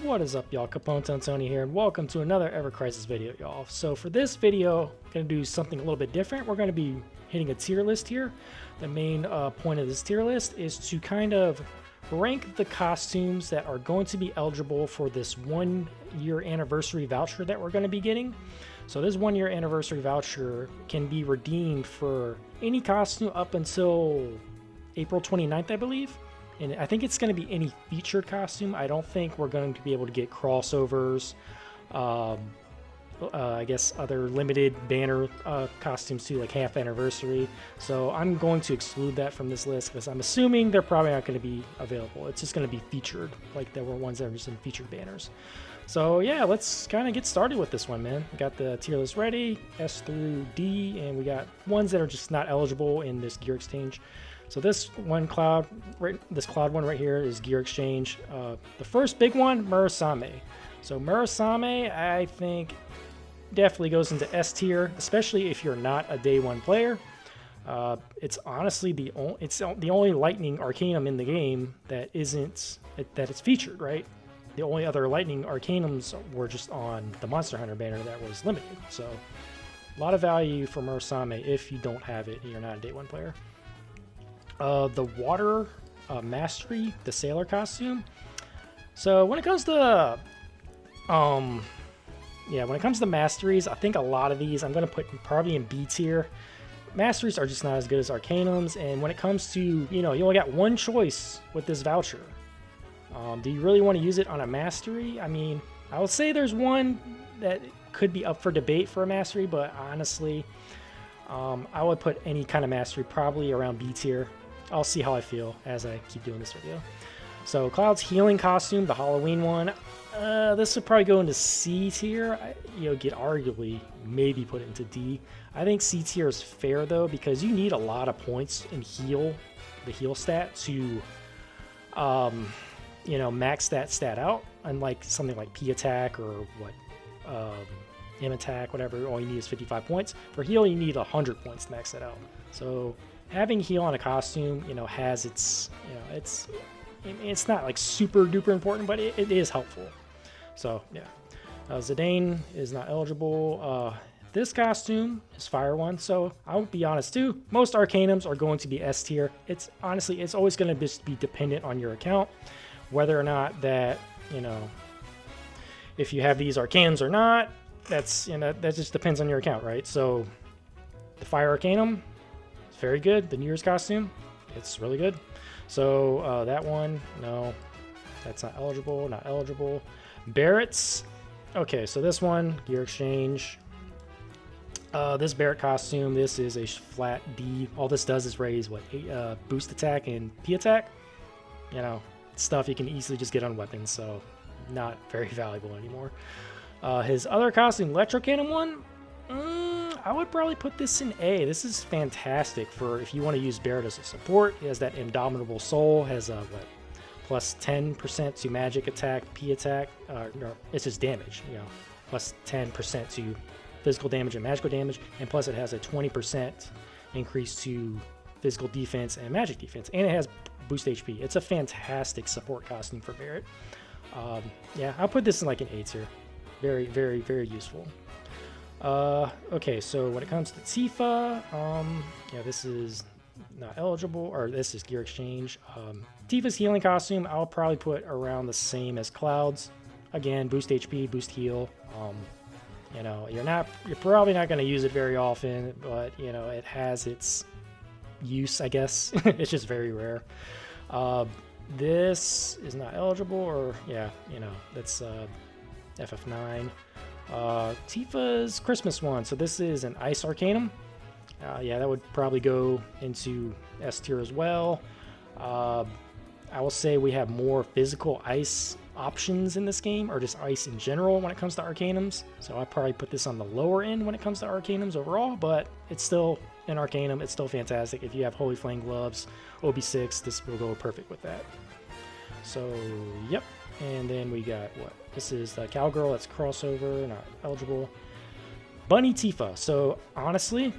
What is up, y'all? Capone Tony here, and welcome to another Ever Crisis video, y'all. So for this video, I'm going to do something a little bit different. We're going to be hitting a tier list here. The main point of this tier list is to kind of rank the costumes that are going to be eligible for this 1 year anniversary voucher that we're going to be getting. So this 1 year anniversary voucher can be redeemed for any costume up until April 29th, I believe. And I think it's going to be any featured costume. I don't think we're going to be able to get crossovers, I guess other limited banner costumes too, like half anniversary. So I'm going to exclude that from this list because I'm assuming they're probably not going to be available. It's just going to be featured, like there were ones that were just in featured banners. So yeah, let's kind of get started with this one, man. We got the tier list ready, S through D, and we got ones that are just not eligible in this gear exchange. So this one cloud, this cloud one right here is gear exchange. The first big one, Murasame. So Murasame, I think, definitely goes into S tier, especially if you're not a day one player. It's honestly the only Lightning Arcanum in the game that isn't that it's featured, right? The only other Lightning Arcanums were just on the Monster Hunter banner that was limited. So a lot of value for Murasame if you don't have it and you're not a day one player. The Water Mastery, the Sailor costume. So when it comes to when it comes to masteries, I think a lot of these I'm going to put probably in B tier. Masteries are just not as good as Arcanums, and when it comes to, you only got one choice with this voucher. Do you really want to use it on a mastery? I mean, I would say there's one that could be up for debate for a mastery, but honestly, I would put any kind of mastery probably around B tier. I'll see how I feel as I keep doing this video. So Cloud's healing costume, the Halloween one, this would probably go into C tier. Get arguably maybe put it into D. I think C tier is fair though, because you need a lot of points in the heal stat to max that stat out, unlike something like P attack or M attack, whatever. All you need is 55 points. For heal, you need 100 points to max that out. So having heal on a costume, has its, it's not like super duper important, but it is helpful. So yeah, Zidane is not eligible. This costume is Fire one, so I'll be honest too. Most Arcanums are going to be S tier. It's honestly, it's always going to just be dependent on your account, whether or not that if you have these Arcanums or not. That's that just depends on your account, right? So the Fire Arcanum, it's very good. The New Year's costume, it's really good. So that one, no, that's not eligible. Not eligible. Barrett's, okay. So this one, gear exchange. This Barrett costume, this is a flat D. All this does is raise boost attack and P attack. Stuff you can easily just get on weapons. So not very valuable anymore. His other costume, Electro Cannon one, I would probably put this in A. This is fantastic for if you want to use Barrett as a support. He has that Indomitable Soul, has a plus 10% to magic attack, P attack. No, it's just damage, plus 10% to physical damage and magical damage, and plus it has a 20% increase to physical defense and magic defense, and it has boost HP. It's a fantastic support costume for Barrett. Yeah, I'll put this in like an A tier. Very, very, very useful. Okay, so when it comes to Tifa, this is not eligible, or this is gear exchange. Tifa's healing costume, I'll probably put around the same as Cloud's. Again, boost HP, boost heal. You're probably not going to use it very often, but it has its use, I guess. It's just very rare. This is not eligible, or that's FF9. Tifa's Christmas one. So this is an Ice Arcanum. That would probably go into S tier as well. I will say we have more physical ice options in this game, or just ice in general when it comes to Arcanums. So I probably put this on the lower end when it comes to Arcanums overall, but it's still an Arcanum. It's still fantastic. If you have Holy Flame gloves, OB6, this will go perfect with that. So yep. And then we got this is the Cowgirl, that's crossover, not eligible. Bunny Tifa. So honestly,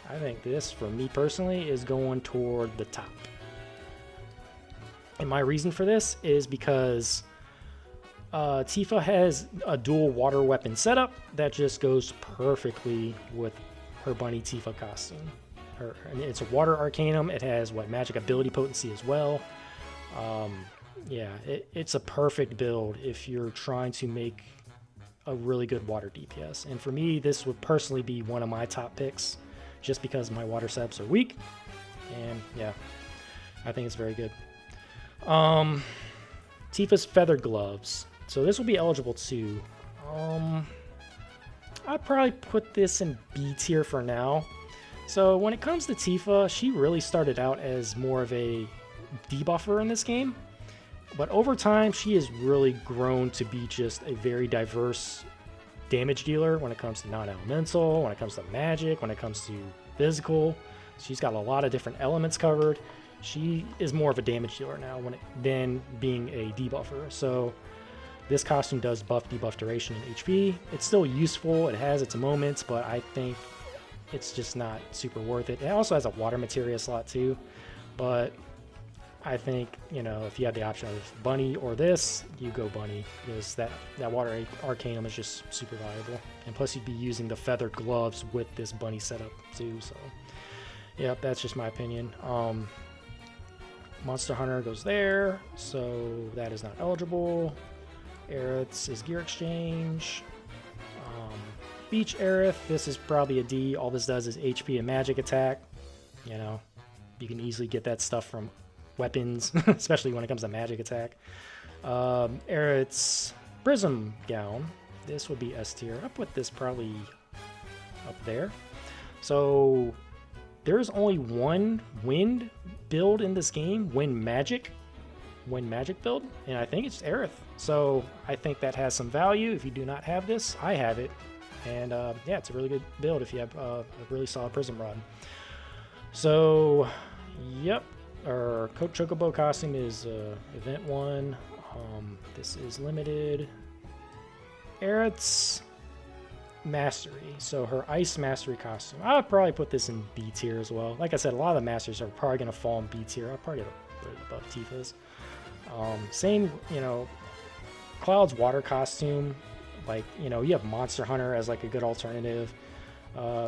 I think this, for me personally, is going toward the top. And my reason for this is because Tifa has a dual water weapon setup that just goes perfectly with her Bunny Tifa costume. And it's a water Arcanum. It has magic ability potency as well. Yeah, it's a perfect build if you're trying to make a really good water DPS. And for me, this would personally be one of my top picks just because my water setups are weak. And yeah, I think it's very good. Tifa's feathered gloves. So this will be eligible too. I'd probably put this in B tier for now. So when it comes to Tifa, she really started out as more of a debuffer in this game. But over time, she has really grown to be just a very diverse damage dealer when it comes to non-elemental, when it comes to magic, when it comes to physical. She's got a lot of different elements covered. She is more of a damage dealer now than being a debuffer. So this costume does buff, debuff duration, and HP. It's still useful. It has its moments, but I think it's just not super worth it. It also has a water materia slot too, but I think, you know, if you have the option of Bunny or this, you go Bunny, because that water Arcanum is just super valuable. And plus you'd be using the feathered gloves with this Bunny setup too, so yeah, that's just my opinion. Monster Hunter goes there, so that is not eligible. Aerith's is Gear Exchange. Beach Aerith, this is probably a D. All this does is HP and magic attack. You know, you can easily get that stuff from weapons, especially when it comes to magic attack. Aerith's Prism Gown, this would be S tier. I'll put this probably up there. So there's only one wind build in this game, wind magic build, and I think it's Aerith. So I think that has some value. If you do not have this, I have it. And yeah, it's a really good build if you have a really solid Prism Rod. So, yep, our Coat Chocobo costume is Event 1. This is limited. Aerith's Mastery. So her Ice Mastery costume. I would probably put this in B tier as well. Like I said, a lot of the Masters are probably going to fall in B tier. I'll probably put it above Tifa's. Same, you know, Cloud's water costume. Like, you know, you have Monster Hunter as like a good alternative.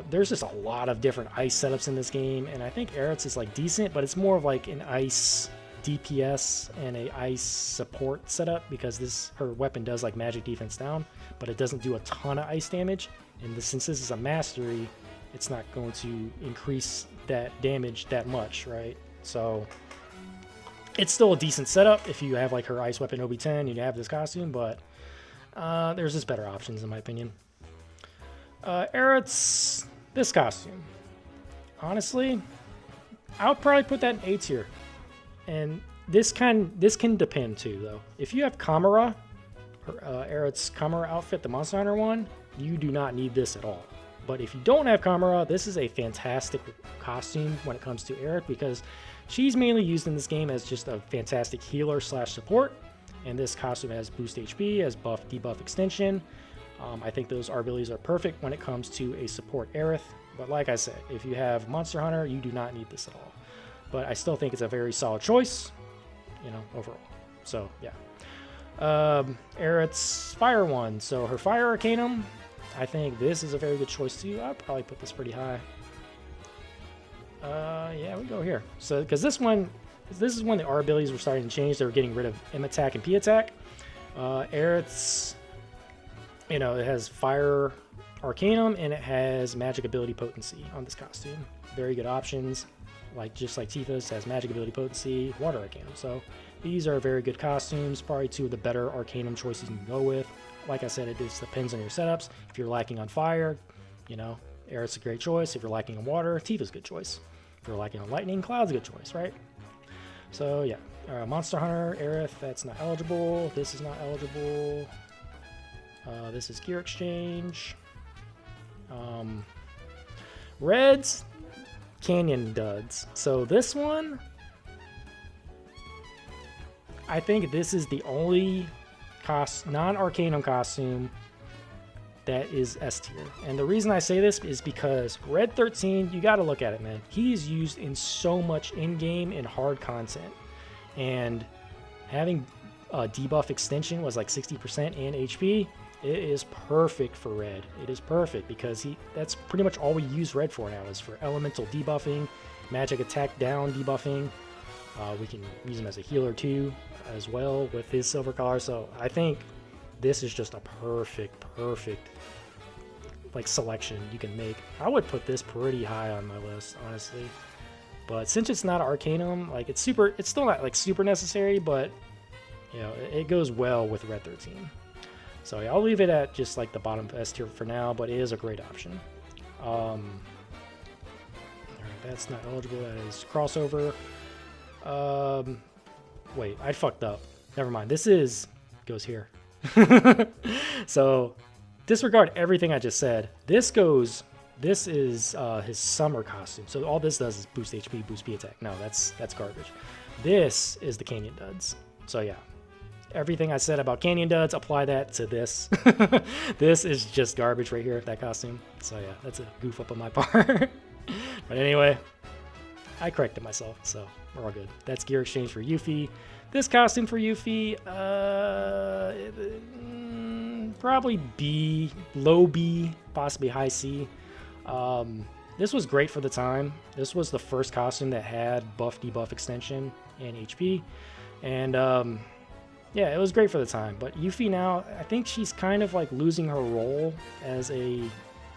There's just a lot of different ice setups in this game, and I think Aerith's is like decent, but it's more of like an ice DPS and a ice support setup, because her weapon does like magic defense down, but it doesn't do a ton of ice damage. And since this is a mastery, it's not going to increase that damage that much, right? So it's still a decent setup if you have like her ice weapon OB10 and you have this costume, but there's just better options in my opinion. Aerith's this costume. Honestly, I would probably put that in A tier. And this can depend too, though. If you have Kamara, Aerith's Kamara outfit, the Monster Hunter one, you do not need this at all. But if you don't have Kamara, this is a fantastic costume when it comes to Aerith, because she's mainly used in this game as just a fantastic healer / support. And this costume has boost HP, has buff, debuff extension. I think those abilities are perfect when it comes to a support Aerith. But like I said, if you have Monster Hunter, you do not need this at all. But I still think it's a very solid choice, you know, overall. So, yeah. Aerith's Fire one. So her Fire Arcanum, I think this is a very good choice too. I'd probably put this pretty high. Yeah, we go here. So, because this is when the R abilities were starting to change. They were getting rid of M attack and P attack. Aerith's, you know, it has Fire Arcanum and it has magic ability potency on this costume. Very good options. Just like Tifa's has magic ability potency, water Arcanum. So these are very good costumes. Probably two of the better Arcanum choices you can go with. Like I said, it just depends on your setups. If you're lacking on fire, you know, Aerith's a great choice. If you're lacking on water, Tifa's a good choice. If you're lacking on lightning, Cloud's a good choice, right? So yeah, Monster Hunter, Aerith, that's not eligible. This is not eligible. This is Gear Exchange. Red's Canyon Duds. So this one, I think this is the only non-Arcanum costume that is S tier. And the reason I say this is because Red 13, you got to look at it, man. He's used in so much in-game and hard content. And having debuff extension was like 60% and HP, it is perfect for red. It is perfect because that's pretty much all we use red for now, is for elemental debuffing, magic attack down debuffing. We can use him as a healer too as well with his silver collar. So I think this is just a perfect like selection you can make. I would put this pretty high on my list, honestly. But since it's not Arcanum, like it's still not like super necessary, but you know, it goes well with Red 13. So yeah, I'll leave it at just like the bottom S tier for now, but it is a great option. Alright, that's not eligible, that is crossover. Wait, I fucked up. Never mind. This goes here. So disregard everything I just said. This is his summer costume. So all this does is boost HP, boost P attack. No, that's garbage. This is the Canyon Duds. So yeah, everything I said about Canyon Duds, apply that to this. This is just garbage right here, that costume. So yeah, that's a goof up on my part. But anyway, I corrected myself, so we're all good. That's gear exchange for Yuffie. This costume for Yuffie, probably B, low B, possibly high C. This was great for the time. This was the first costume that had buff debuff extension and HP, and yeah, it was great for the time. But Yuffie now, I think she's kind of like losing her role as a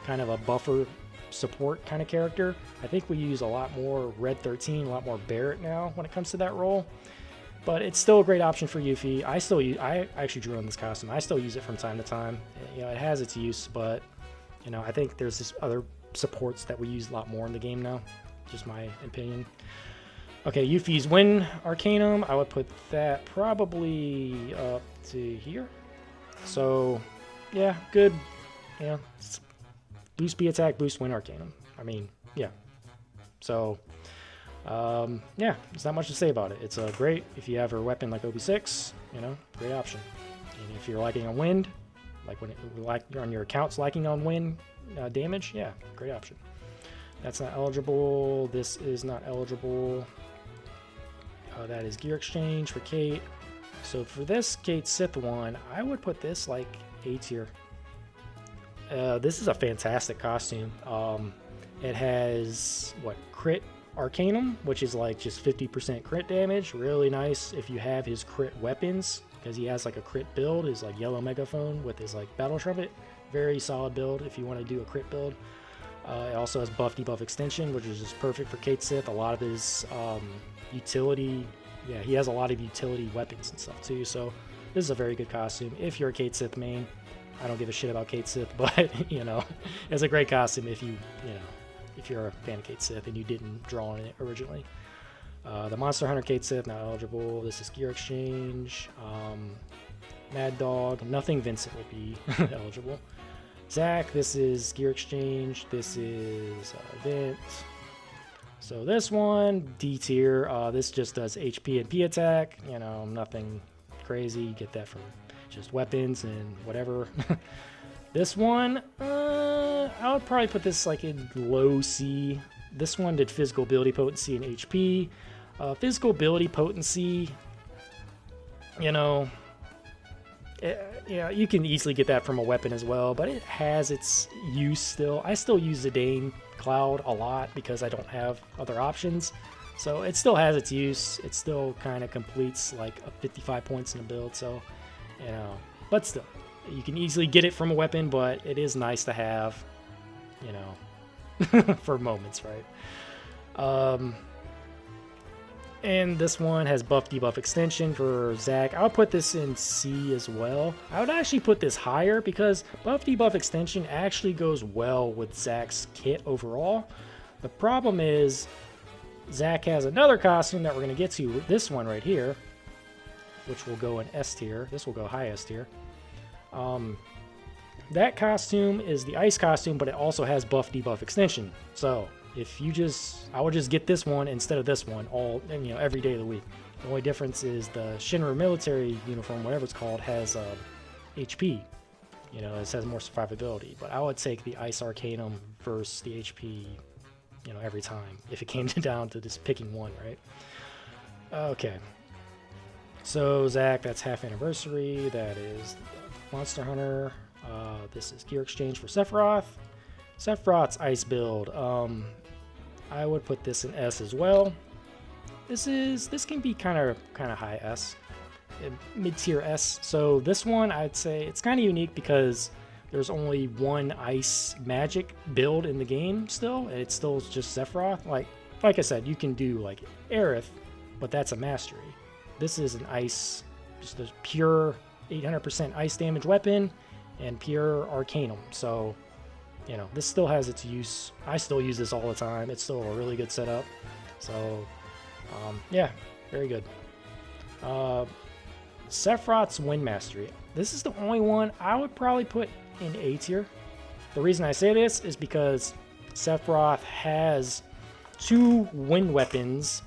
kind of a buffer support kind of character. I think we use a lot more Red 13, a lot more Barret now when it comes to that role. But it's still a great option for Yuffie. I actually drew on this costume. I still use it from time to time. You know, it has its use, but you know, I think there's this other supports that we use a lot more in the game now. Just my opinion. Okay, Yuffie's Wind Arcanum. I would put that probably up to here. So yeah, good. Yeah, boost B attack, boost Wind Arcanum. I mean, yeah. So yeah, there's not much to say about it. It's great if you have her weapon like OB6, you know, great option. And if you're liking on wind, like when you're on your accounts liking on wind damage, yeah, great option. That's not eligible. This is not eligible. That is gear exchange for Kate. So for this Kate Sith one, I would put this like A tier. This is a fantastic costume. It has crit Arcanum, which is like just 50% crit damage. Really nice if you have his crit weapons, because he has like a crit build, his like yellow megaphone with his like battle trumpet. Very solid build if you want to do a crit build. It also has buff debuff extension, which is just perfect for Kate Sith. A lot of his utility, yeah, he has a lot of utility weapons and stuff too. So this is a very good costume if you're a Kate Sith main. I don't give a shit about Kate Sith, but you know, it's a great costume if if you're a fan of Kate Sith and you didn't draw on it originally. The Monster Hunter Kate Sith, not eligible. This is gear exchange. Mad Dog, nothing Vincent will be eligible. Zack, this is gear exchange. This is Vint. So this one, D tier. This just does HP and P attack. You know, nothing crazy. You get that from just weapons and whatever. This one, I would probably put this like in low C. This one did physical ability potency and HP. Physical ability potency, you know, you can easily get that from a weapon as well, but it has its use still. I still use Zidane Cloud a lot because I don't have other options. So it still has its use. It still kind of completes like a 55 points in a build. So, you know, but still, you can easily get it from a weapon, but it is nice to have, you know, for moments, right? And this one has buff debuff extension for Zack. I'll put this in C as well. I would actually put this higher because buff debuff extension actually goes well with Zack's kit overall. The problem is Zack has another costume that we're going to get to, this one right here, which will go in S tier. This will go high S tier. That costume is the ice costume, but it also has buff debuff extension. So if you I would just get this one instead of this one every day of the week. The only difference is the Shinra military uniform, whatever it's called, has HP. You know, it has more survivability. But I would take the ice Arcanum versus the HP, every time if it came down to just picking one, right? Okay. So Zach, that's half anniversary. That is Monster Hunter. This is gear exchange for Sephiroth. Sephiroth's ice build. I would put this in S as well. This can be kind of high S, mid-tier S. So this one, I'd say it's kind of unique because there's only one ice magic build in the game still, and it's still just Sephiroth. Like I said, you can do like Aerith, but that's a mastery. This is an ice, just a pure 800% ice damage weapon and pure Arcanum. So, you know, this still has its use. I still use this all the time. It's still a really good setup. So, yeah, very good. Sephiroth's Wind Mastery. This is the only one I would probably put in A tier. The reason I say this is because Sephiroth has 2 wind weapons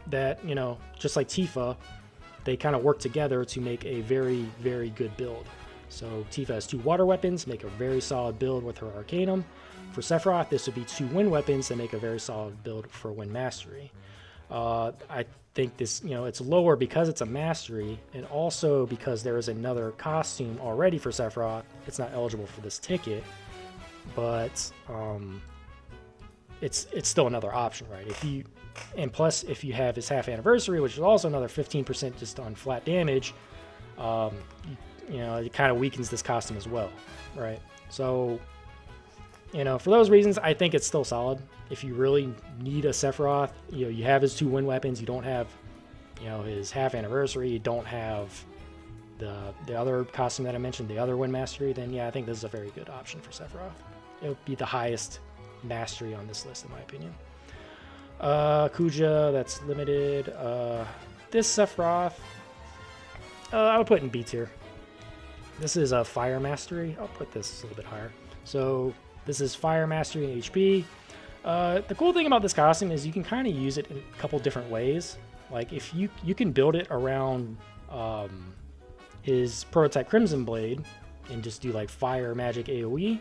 that, you know, just like Tifa, they kind of work together to make a very, very good build. So Tifa has 2 water weapons, make a very solid build with her Arcanum. For Sephiroth, this would be 2 wind weapons that make a very solid build for Wind Mastery. I think this, you know, it's lower because it's a mastery, and also because there is another costume already for Sephiroth. It's not eligible for this ticket, but it's still another option, right? And plus, if you have his half anniversary, which is also another 15% just on flat damage, you know, it kind of weakens this costume as well, right? So, you know, for those reasons, I think it's still solid. If you really need a Sephiroth, you know, you have his 2 wind weapons, you don't have, you know, his half anniversary, you don't have the other costume that I mentioned, the other Wind Mastery, then yeah, I think this is a very good option for Sephiroth. It would be the highest mastery on this list, in my opinion. Kuja, that's limited. This Sephiroth, I would put in B tier. This is a Fire Mastery. I'll put this a little bit higher. So this is Fire Mastery and HP. The cool thing about this costume is you can kind of use it in a couple different ways. Like if you can build it around his prototype Crimson Blade and just do like fire magic AoE,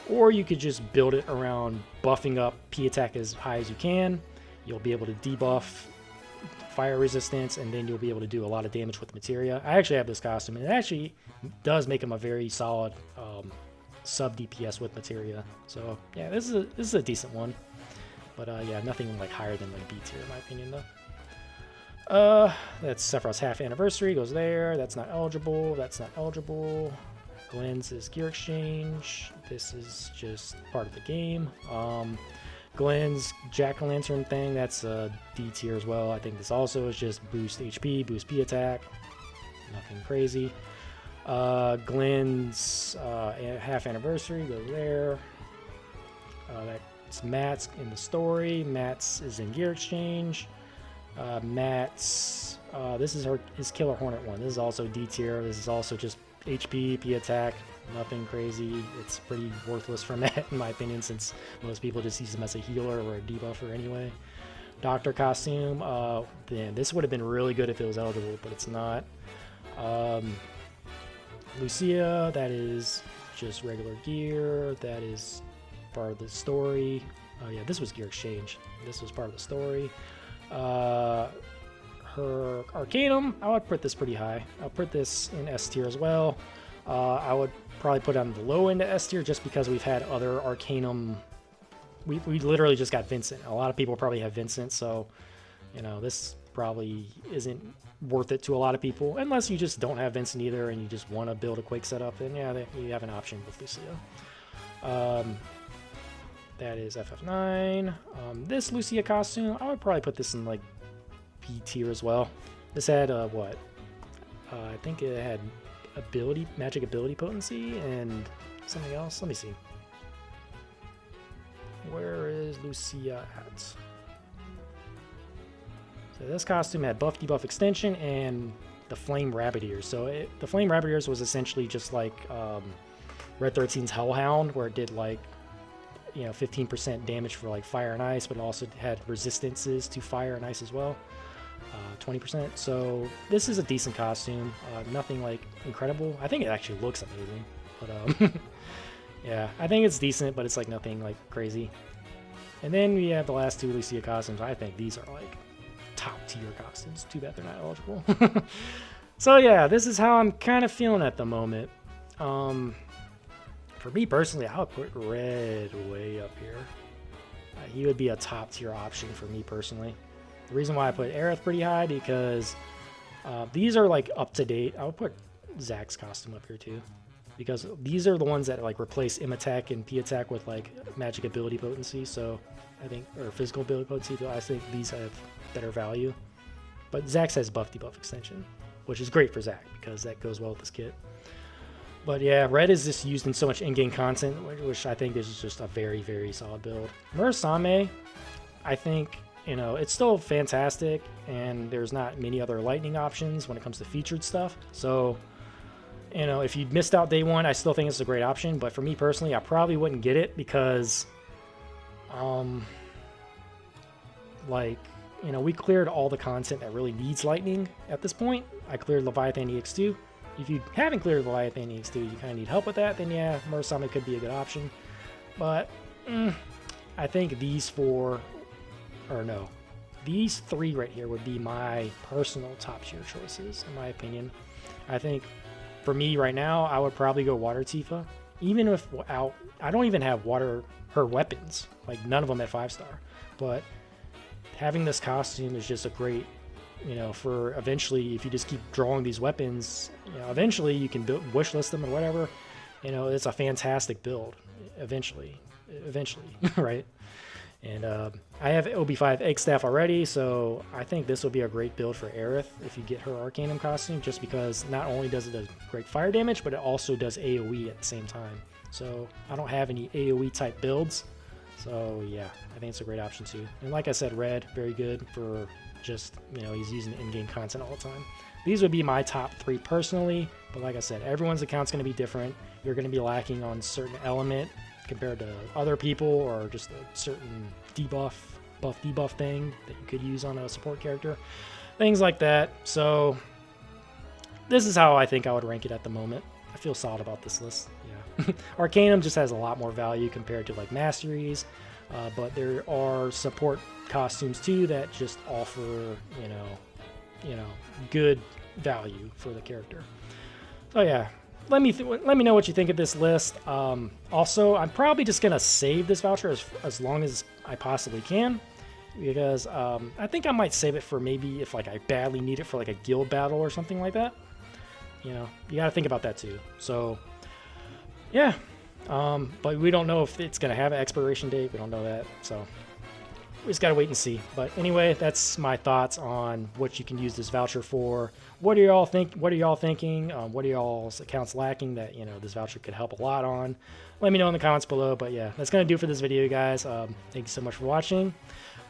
or you could just build it around buffing up P attack as high as you can. You'll be able to debuff fire resistance, and then you'll be able to do a lot of damage with materia. I actually have this costume, and it actually does make him a very solid sub DPS with materia. So yeah, this is a decent one, but yeah, nothing like higher than like B tier in my opinion though. That's Sephiroth's half anniversary, goes there. That's not eligible. That's not eligible. Glenn's is gear exchange. This is just part of the game. Glenn's jack-o'-lantern thing, that's a D tier as well. I think this also is just boost HP, boost P attack. Nothing crazy. Glenn's half anniversary goes there. That's Matt's in the story. Matt's is in gear exchange. Matt's this is his Killer Hornet one. This is also D tier. This is also just HP, P attack, nothing crazy. It's pretty worthless for Matt in my opinion, since most people just use him as a healer or a debuffer anyway. Doctor costume, man, this would have been really good if it was eligible, but it's not. Lucia, that is just regular gear. That is part of the story. Oh yeah, this was gear exchange. This was part of the story. Her Arcanum, I would put this pretty high. I'll put this in S tier as well. I would probably put it on the low end of S tier just because we've had other Arcanum. We literally just got Vincent. A lot of people probably have Vincent, so you know this probably isn't worth it to a lot of people unless you just don't have Vincent either and you just want to build a Quake setup. Then yeah, you have an option with Lucia. That is FF9. This Lucia costume, I would probably put this in like B tier as well. This had what? I think it had magic ability potency and something else. Let me see. Where is Lucia at? So this costume had buff debuff extension and the flame rabbit ears. So the flame rabbit ears was essentially just like Red 13's Hellhound, where it did like 15% damage for like fire and ice, but it also had resistances to fire and ice as well. 20%. So this is a decent costume. Nothing like incredible. I think it actually looks amazing, but yeah, I think it's decent, but it's like nothing like crazy. And then we have the last 2 Lucia costumes. I think these are like top tier costumes. Too bad they're not eligible. So yeah, this is how I'm kind of feeling at the moment. For me personally, I would put Red way up here. He would be a top tier option for me personally. The reason why I put Aerith pretty high because these are like up to date. I would put Zack's costume up here too, because these are the ones that like replace M attack and P attack with like magic ability potency. So I think, or physical ability potency. So I think these have better value. But Zack's has buff debuff extension, which is great for Zack because that goes well with this kit. But yeah, Red is just used in so much in-game content, which I think is just a very, very solid build. Murasame, I think, you know, it's still fantastic, and there's not many other lightning options when it comes to featured stuff. So, you know, if you missed out day one, I still think it's a great option. But for me personally, I probably wouldn't get it because, like, you know, we cleared all the content that really needs lightning at this point. I cleared Leviathan EX2. If you haven't cleared Leviathan EX2, you kind of need help with that, then yeah, Murasame could be a good option. But I think these three right here would be my personal top tier choices, in my opinion. I think for me right now, I would probably go Water Tifa. Even if I don't even have her weapons, like none of them at 5-star. But having this costume is just a great, you know, for eventually, if you just keep drawing these weapons, you know, eventually you can wish list them or whatever. You know, it's a fantastic build. Eventually, right? And I have OB5 Egg Staff already, so I think this will be a great build for Aerith if you get her Arcanum costume, just because not only does it do great fire damage, but it also does AoE at the same time. So I don't have any AoE type builds, so yeah, I think it's a great option too. And like I said, Red, very good for just, you know, he's using in-game content all the time. These would be my top 3 personally, but like I said, everyone's account's going to be different. You're going to be lacking on certain element compared to other people, or just a certain buff debuff thing that you could use on a support character, things like that. So this is how I think I would rank it at the moment. I feel solid about this list. Yeah. Arcanum just has a lot more value compared to like Masteries, but there are support costumes too that just offer, you know, good value for the character. So yeah, let me know what you think of this list. Also, I'm probably just gonna save this voucher as long as I possibly can, because I think I might save it for maybe if like I badly need it for like a guild battle or something like that. You know, you got to think about that too. So yeah, but we don't know if it's gonna have an expiration date. We don't know that, so we just gotta wait and see. But anyway, that's my thoughts on what you can use this voucher for. What do y'all think? What are y'all thinking? What are y'all's accounts lacking that, you know, this voucher could help a lot on? Let me know in the comments below. But yeah, that's gonna do it for this video, guys. Thank you so much for watching.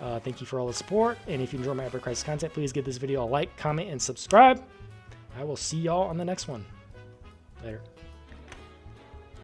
Thank you for all the support. And if you enjoy my Ever Crisis content, please give this video a like, comment, and subscribe. I will see y'all on the next one. Later.